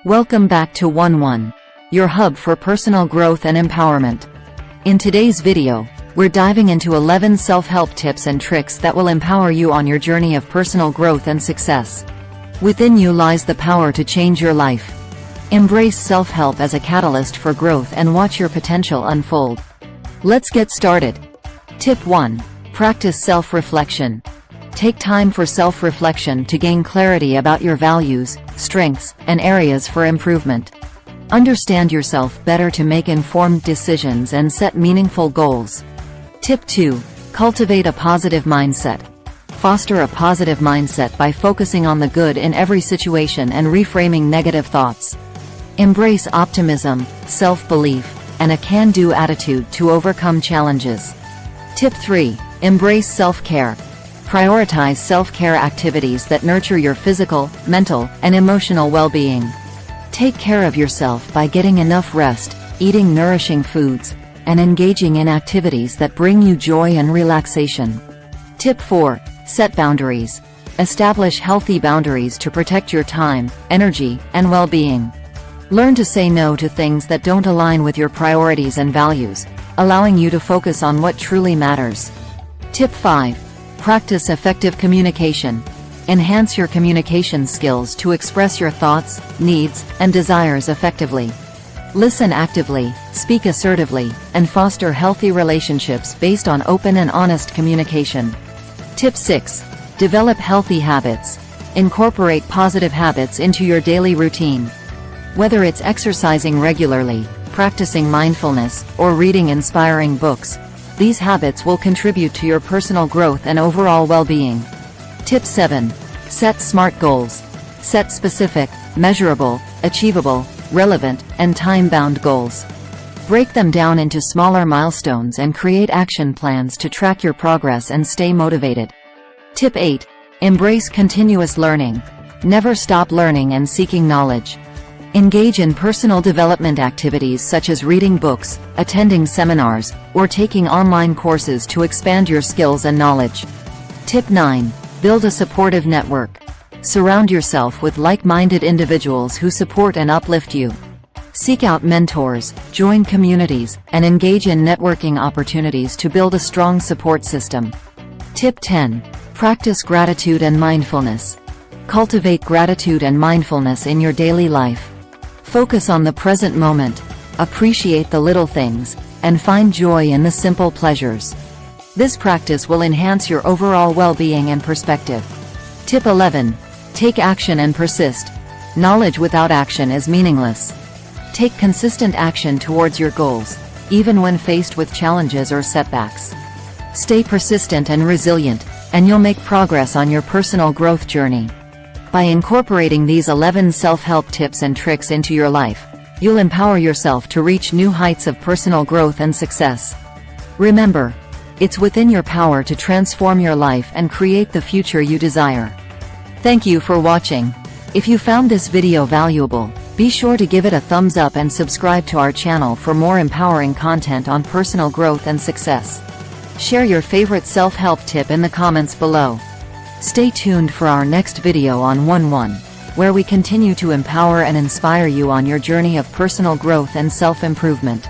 Welcome back to Wne Wne, your hub for personal growth and empowerment. In today's video, we're diving into 11 self-help tips and tricks that will empower you on your journey of personal growth and success. Within you lies the power to change your life. Embrace self-help as a catalyst for growth and watch your potential unfold. Let's get started. Tip 1. Practice self-reflection. Take time for self-reflection to gain clarity about your values, strengths, and areas for improvement. Understand yourself better to make informed decisions and set meaningful goals. Tip 2. Cultivate a positive mindset. Foster a positive mindset by focusing on the good in every situation and reframing negative thoughts. Embrace optimism, self-belief, and a can-do attitude to overcome challenges. Tip 3. Embrace self-care. Prioritize self-care activities that nurture your physical, mental, and emotional well-being. Take care of yourself by getting enough rest, eating nourishing foods, and engaging in activities that bring you joy and relaxation. Tip 4. Set boundaries. Establish healthy boundaries to protect your time, energy, and well-being. Learn to say no to things that don't align with your priorities and values, allowing you to focus on what truly matters. Tip 5. Practice effective communication. Enhance your communication skills to express your thoughts, needs, and desires effectively. Listen actively, speak assertively, and foster healthy relationships based on open and honest communication. Tip 6. Develop healthy habits. Incorporate positive habits into your daily routine. Whether it's exercising regularly, practicing mindfulness, or reading inspiring books, these habits will contribute to your personal growth and overall well-being. Tip 7. Set SMART goals. Set specific, measurable, achievable, relevant, and time-bound goals. Break them down into smaller milestones and create action plans to track your progress and stay motivated. Tip 8. Embrace continuous learning. Never stop learning and seeking knowledge. Engage in personal development activities such as reading books, attending seminars, or taking online courses to expand your skills and knowledge. Tip 9. Build a supportive network. Surround yourself with like-minded individuals who support and uplift you. Seek out mentors, join communities, and engage in networking opportunities to build a strong support system. Tip 10. Practice gratitude and mindfulness. Cultivate gratitude and mindfulness in your daily life. Focus on the present moment, appreciate the little things, and find joy in the simple pleasures. This practice will enhance your overall well-being and perspective. Tip 11. Take action and persist. Knowledge without action is meaningless. Take consistent action towards your goals, even when faced with challenges or setbacks. Stay persistent and resilient, and you'll make progress on your personal growth journey. By incorporating these 11 self-help tips and tricks into your life, you'll empower yourself to reach new heights of personal growth and success. Remember, it's within your power to transform your life and create the future you desire. Thank you for watching. If you found this video valuable, be sure to give it a thumbs up and subscribe to our channel for more empowering content on personal growth and success. Share your favorite self-help tip in the comments below. Stay tuned for our next video on Wne Wne, where we continue to empower and inspire you on your journey of personal growth and self-improvement.